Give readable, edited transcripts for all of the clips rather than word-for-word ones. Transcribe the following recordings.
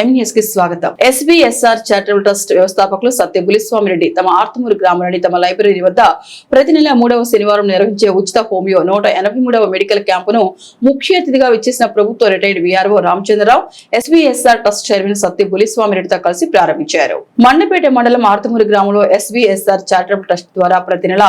MS కి స్వాగతం. SBSR charitable trust వ్యవస్థాపకులు సత్య బులిస్వామిరెడ్డి తమ ఆర్తమూరు గ్రామంలోని తమ లైబ్రరీ వద్ద ప్రతి నెల 3వ శనివారం నిర్వహించే ఉచిత హోమియో 183వ మెడికల్ క్యాంపును ముఖ్య అతిథిగా విచ్చేసిన ప్రభుత్వ retired VRO Ramachandrarao SBSR trust chairman Satya బులిస్వామిరెడ్డితో కలిసి ప్రారంభించారు. మండపేట మండలం ఆర్తమూరు గ్రామంలో ఎస్బీఎస్ఆర్ చారిటబుల్ ట్రస్ట్ ద్వారా ప్రతి నెల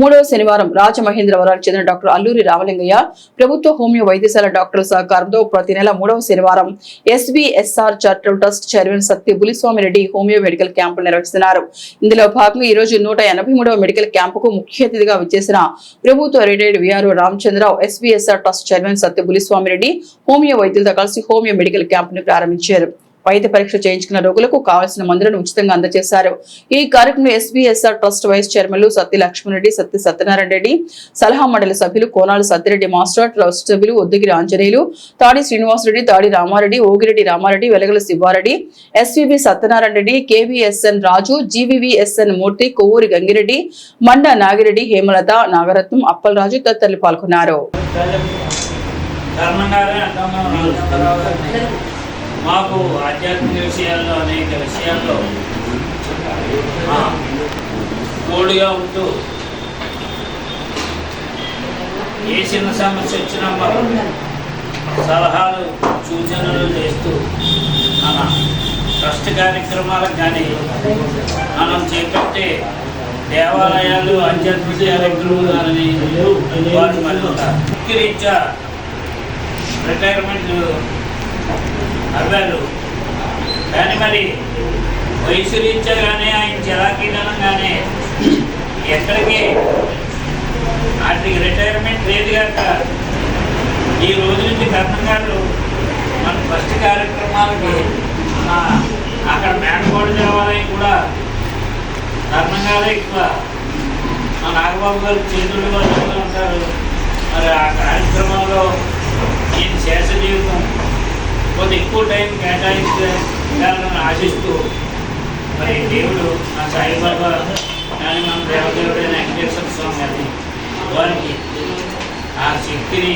3వ శనివారం రాజమహేంద్రవరానికి చెందిన డాక్టర్ అల్లూరి రామలింగయ్య ప్రభుత్వ హోమియో వైద్యశాల డాక్టర్ల సహకారంతో ప్రతి నెల 3వ శనివారం SBSR charitable trust chairman Satya Buliswamireddy homeo medical క్యాంపులు నిర్వహిస్తున్నారు. ఇందులో భాగంగా ఈ రోజు 183వ మెడికల్ క్యాంపుకు ముఖ్య అతిథిగా విచ్చేసిన ప్రభుత్వ retired VRO Ramachandrarao SBSR trust chairman Satya Buliswamireddy homeo వైద్యులతో కలిసి హోమియో మెడికల్ క్యాంపును ప్రారంభించారు. వైద్య పరీక్ష చేయించుకున్న రోగులకు కావాల్సిన మందులను ఉచితంగా అందజేశారు. ఈ కార్యక్రమంలో ఎస్బీఎస్ఆర్ ట్రస్ట్ వైస్ చైర్మన్లు సత్య లక్ష్మణరెడ్డి, సత్య సత్యనారాయణ రెడ్డి, సలహా మండలి సభ్యులు కోనాలు సత్యరెడ్డి మాస్టర్, ట్రస్ట్ సభ్యులు ఉద్దుగిరి ఆంజనేయులు, తాడి శ్రీనివాసరెడ్డి, తాడి రామారెడ్డి, ఓగిరెడ్డి రామారెడ్డి, వెలగల శివారెడ్డి, ఎస్వీబీ సత్యనారాయణ రెడ్డి, కేవీఎస్ఎన్ రాజు, జీవీవీఎస్ఎన్ మూర్తి, కొవ్వూరి గంగిరెడ్డి, మండ నాగిరెడ్డి, హేమలత, నాగరత్నం, అప్పలరాజు తదితరులు పాల్గొన్నారు. మాకు ఆధ్యాత్మిక విషయాల్లో అనేక విషయాల్లో తోడుగా ఉంటూ ఏ చిన్న సమస్య వచ్చినా మాకు సలహాలు సూచనలు చేస్తూ మన ట్రస్ట్ కార్యక్రమాలకు కానీ మనం చేపట్టే దేవాలయాలు ఆధ్యాత్మిక కార్యక్రమాలు కానీ వాటి ముఖ్యరీత్యా రిటైర్మెంట్ అవ్వారు. కానీ మరి వయసు రీత్యా కానీ ఆయన చలాకీదనంగానే ఎక్కడికి వాటికి రిటైర్మెంట్ లేదు కాక ఈ రోజు నుంచి కర్ణంగారు మన ఫస్ట్ కార్యక్రమాలకి అక్కడ మేనకోడి దేవాలయం కూడా కర్ణంగారే ఎక్కువ మా నాగబాబు గారు చేతులు వాళ్ళు ఉంటారు. మరి ఆ కార్యక్రమంలో ఈయన శేష జీవితం కొంత ఎక్కువ టైం కేటాయించాలని ఆశిస్తూ మరి దేవుడు మా సాయిబాబా కానీ మన దేవదేవుడైన వెంకటేశ్వర స్వామి గారిని వారికి ఆ శక్తిని,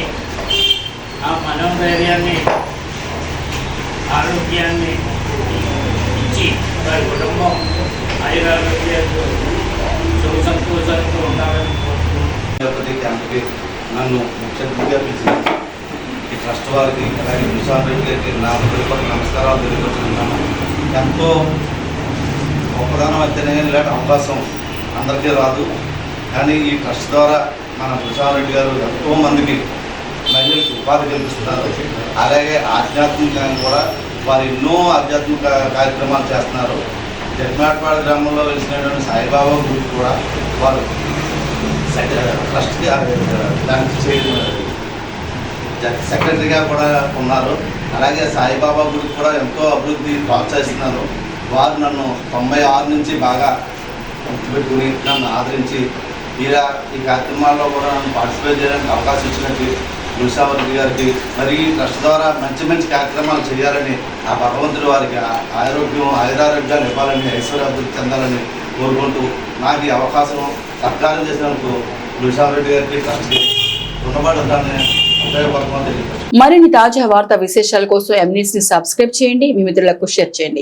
ఆ మనోధైర్యాన్ని, ఆరోగ్యాన్ని ఇచ్చి వారి కుటుంబం ఆయురారోగ్యాలు సుఖ సంతోషాలతో ఉండాలని కోరుకుంటూ నన్ను ముఖ్య అతిథిగా పిలిచిన ఈ ట్రస్ట్ వారికి అలాగే బులిస్వామిరెడ్డి గారికి నా హృదయపూర్వక నమస్కారాలు తెలియపరుచుకుంటున్నాను. ఎంతో గొప్పదనం అయితేనే ఇలాంటి అవకాశం అందరికీ రాదు. కానీ ఈ ట్రస్ట్ ద్వారా మన బులిస్వామిరెడ్డి గారు ఎంతో మందికి మహిళలకు ఉపాధి కల్పిస్తున్నారు. అలాగే ఆధ్యాత్మికంగా కూడా వారు ఎన్నో ఆధ్యాత్మిక కార్యక్రమాలు చేస్తున్నారు. జగన్నాథపాడ గ్రామంలో వెలిసినటువంటి సాయిబాబా గుడి కూడా వారు ట్రస్ట్కి దానికి సెక్రటరీగా కూడా ఉన్నారు. అలాగే సాయిబాబా గుడికి కూడా ఎంతో అభివృద్ధి ప్రోత్సహిస్తున్నారు. వారు నన్ను 96 నుంచి బాగా గుర్తుపెట్టుకుని నన్ను ఆదరించి ఈ కార్యక్రమాల్లో కూడా నన్ను పార్టిసిపేట్ చేయడానికి అవకాశం ఇచ్చినట్టు బులిస్వామిరెడ్డి గారికి మరి ఈ ట్రస్ట్ ద్వారా మంచి మంచి కార్యక్రమాలు చేయాలని ఆ భగవంతుడు వారికి ఆయురారోగ్యాలు ఇవ్వాలని, ఐశ్వర్యాభివృద్ధి చెందాలని కోరుకుంటూ నాకు ఈ అవకాశం సత్కారం చేసినందుకు బులిస్వామిరెడ్డి గారికి ట్రస్ట్కి రుణపడి ఉంటానని మరిన్ని తాజా వార్తా విశేషాల కోసం ఎంన్యూస్ ని సబ్స్క్రైబ్ చేయండి, మీ మిత్రులకు షేర్ చేయండి.